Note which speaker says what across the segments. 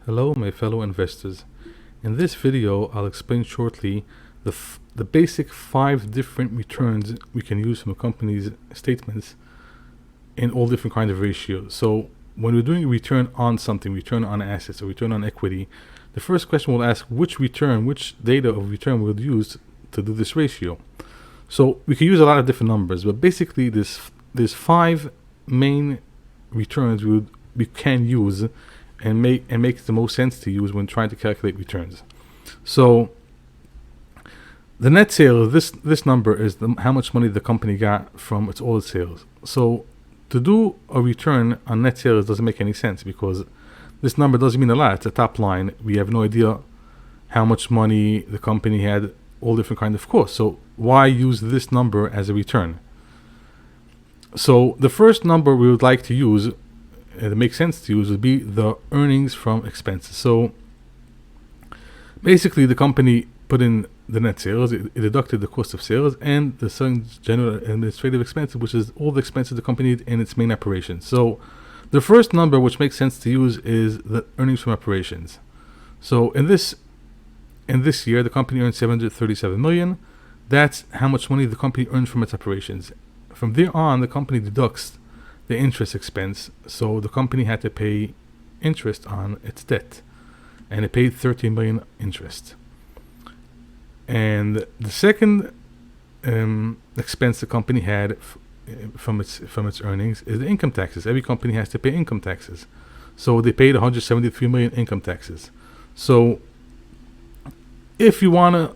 Speaker 1: Hello, my fellow investors. In this video, I'll explain shortly the basic 5 different returns we can use from a company's statements in all different kinds of ratios. So when we're doing a return on something, return on assets or return on equity, the first question we'll ask which data of return we'll use to do this ratio. So we can use a lot of different numbers, but basically there's 5 main returns we can use and makes the most sense to use when trying to calculate returns. So the net sales, this number is how much money the company got from all its sales. So to do a return on net sales doesn't make any sense because this number doesn't mean a lot. It's a top line. We have no idea how much money the company had, all different kinds of costs. So why use this number as a return? So the first number we would like to use, it makes sense to use, would be the earnings from expenses. So basically the company put in the net sales, it deducted the cost of sales and the selling, general, administrative expenses, which is all the expenses the company did in its main operations. So the first number which makes sense to use is the earnings from operations. So in this year the company earned 737 million. That's how much money the company earned from its operations. From there on, the company deducts the interest expense, so the company had to pay interest on its debt, and it paid 13 million interest. And the second expense the company had from its earnings is the income taxes. Every company has to pay income taxes, so they paid 173 million income taxes. So if you don't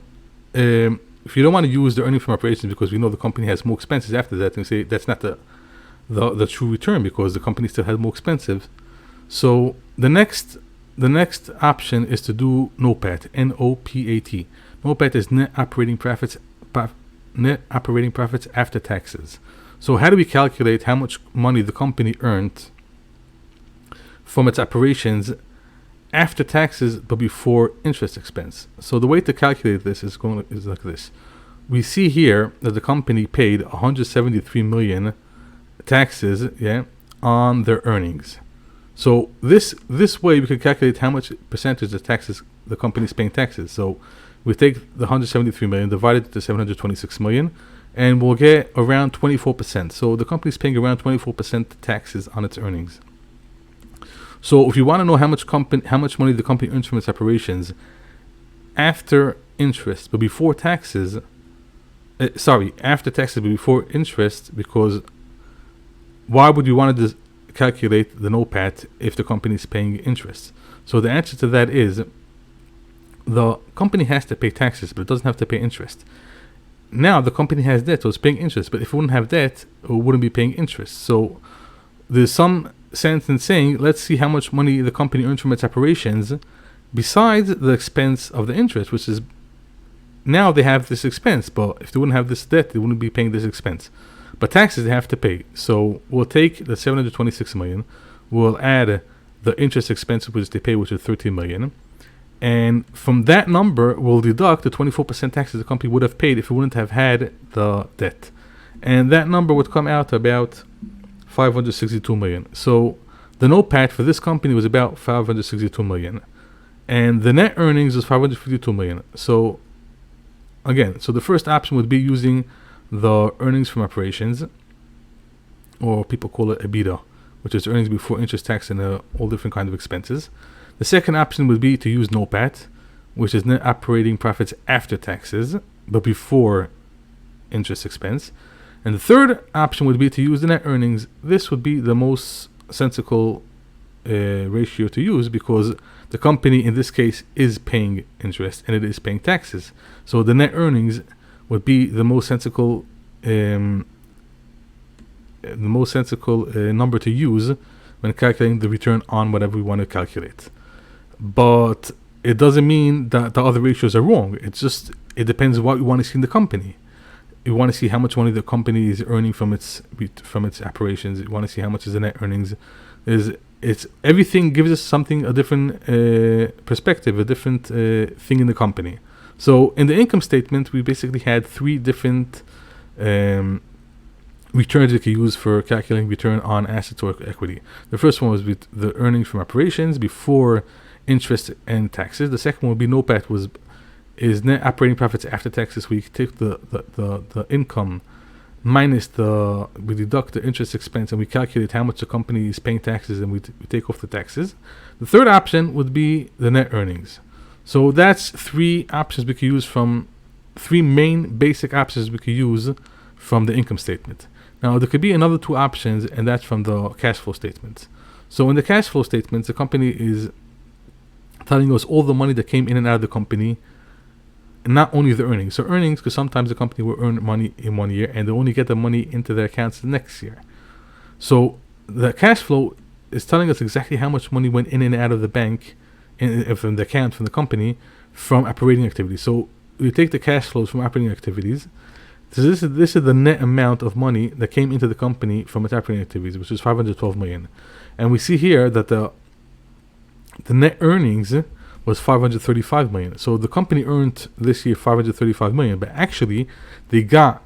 Speaker 1: want to use the earnings from operations because we know the company has more expenses after that, and say that's not the true return because the company still has more expensive. So the next option is to do NOPAT, N-O-P-A-T. NOPAT is net operating profits after taxes. So how do we calculate how much money the company earned from its operations after taxes but before interest expense? So the way to calculate this is like this. We see here that the company paid 173 million taxes on their earnings. So this way we can calculate how much percentage of taxes the company is paying taxes. So we take the 173 million, divide it to 726 million, and we'll get around 24%. So the company is paying around 24% taxes on its earnings. So if you want to know how much money the company earns from its operations after interest but before taxes, after taxes but before interest, because why would you want to calculate the NOPAT if the company is paying interest? So the answer to that is the company has to pay taxes, but it doesn't have to pay interest. Now the company has debt, so it's paying interest, but if it wouldn't have debt, it wouldn't be paying interest. So there's some sense in saying, let's see how much money the company earns from its operations besides the expense of the interest, which is now they have this expense, but if they wouldn't have this debt, they wouldn't be paying this expense. But taxes they have to pay. So we'll take the 726 million, we'll add the interest expense which they pay, which is 13 million, and from that number we'll deduct the 24% taxes the company would have paid if it wouldn't have had the debt. And that number would come out to about 562 million. So the NOPAT for this company was about 562 million. And the net earnings was 552 million. So again, the first option would be using the earnings from operations, or people call it EBITDA, which is earnings before interest, tax, and all different kinds of expenses. The second option would be to use NOPAT, which is net operating profits after taxes, but before interest expense. And the third option would be to use the net earnings. This would be the most sensible ratio to use because the company in this case is paying interest and it is paying taxes. So the net earnings would be the most sensible number to use when calculating the return on whatever we want to calculate. But it doesn't mean that the other ratios are wrong. It depends on what you want to see in the company. You want to see how much money the company is earning from its operations. You want to see how much is the net earnings. It's everything gives us a different perspective, a different thing in the company. So in the income statement, we basically had 3 different returns you can use for calculating return on assets or equity. The first one was with the earnings from operations before interest and taxes. The second one would be NOPAT, is net operating profits after taxes. We take the income minus we deduct the interest expense, and we calculate how much the company is paying taxes, and we take off the taxes. The third option would be the net earnings. So that's three options we could use from three main basic options we could use from the income statement. Now there could be another two options, and that's from the cash flow statements. So in the cash flow statements, the company is telling us all the money that came in and out of the company, and not only the earnings. So earnings, because sometimes the company will earn money in 1 year and they only get the money into their accounts the next year. So the cash flow is telling us exactly how much money went in and out of the bank, from the account, from the company, from operating activities. So we take the cash flows from operating activities. So this is the net amount of money that came into the company from its operating activities, which is 512 million. And we see here that the net earnings was 535 million. So the company earned this year 535 million, but actually they got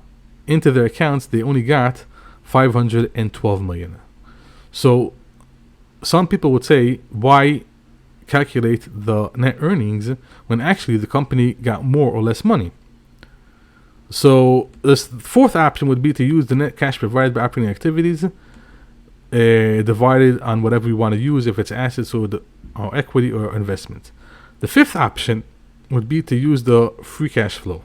Speaker 1: into their accounts, they only got 512 million. So some people would say, why calculate the net earnings when actually the company got more or less money? So this fourth option would be to use the net cash provided by operating activities, divided on whatever we want to use, if it's assets or equity or investment. The fifth option would be to use the free cash flow.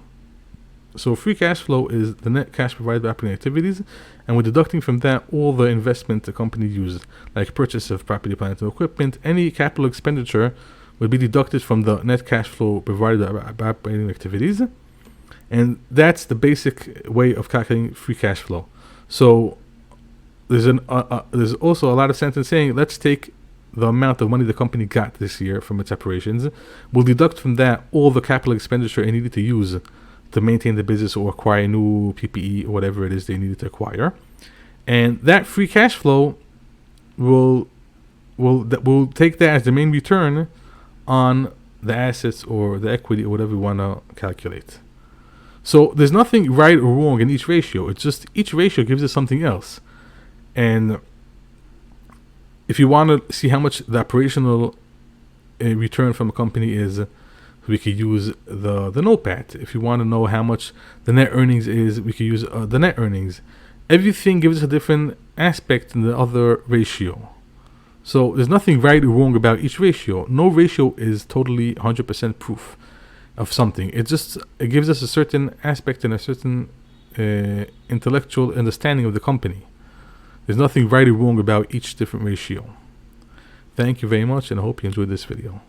Speaker 1: So free cash flow is the net cash provided by operating activities, and we're deducting from that all the investment the company uses, like purchase of property, plant, and equipment. Any capital expenditure would be deducted from the net cash flow provided by operating activities. And that's the basic way of calculating free cash flow. So there's also a lot of sentence saying, let's take the amount of money the company got this year from its operations. We'll deduct from that all the capital expenditure it needed to use to maintain the business or acquire new PPE or whatever it is they needed to acquire. And that free cash flow will take that as the main return on the assets or the equity or whatever we want to calculate. So there's nothing right or wrong in each ratio. It's just each ratio gives us something else. And if you want to see how much the operational return from a company is, we could use the NOPAT. If you want to know how much the net earnings is, we could use the net earnings. Everything gives us a different aspect in the other ratio. So there's nothing right or wrong about each ratio. No ratio is totally 100% proof of something. It gives us a certain aspect and a certain intellectual understanding of the company. There's nothing right or wrong about each different ratio. Thank you very much, and I hope you enjoyed this video.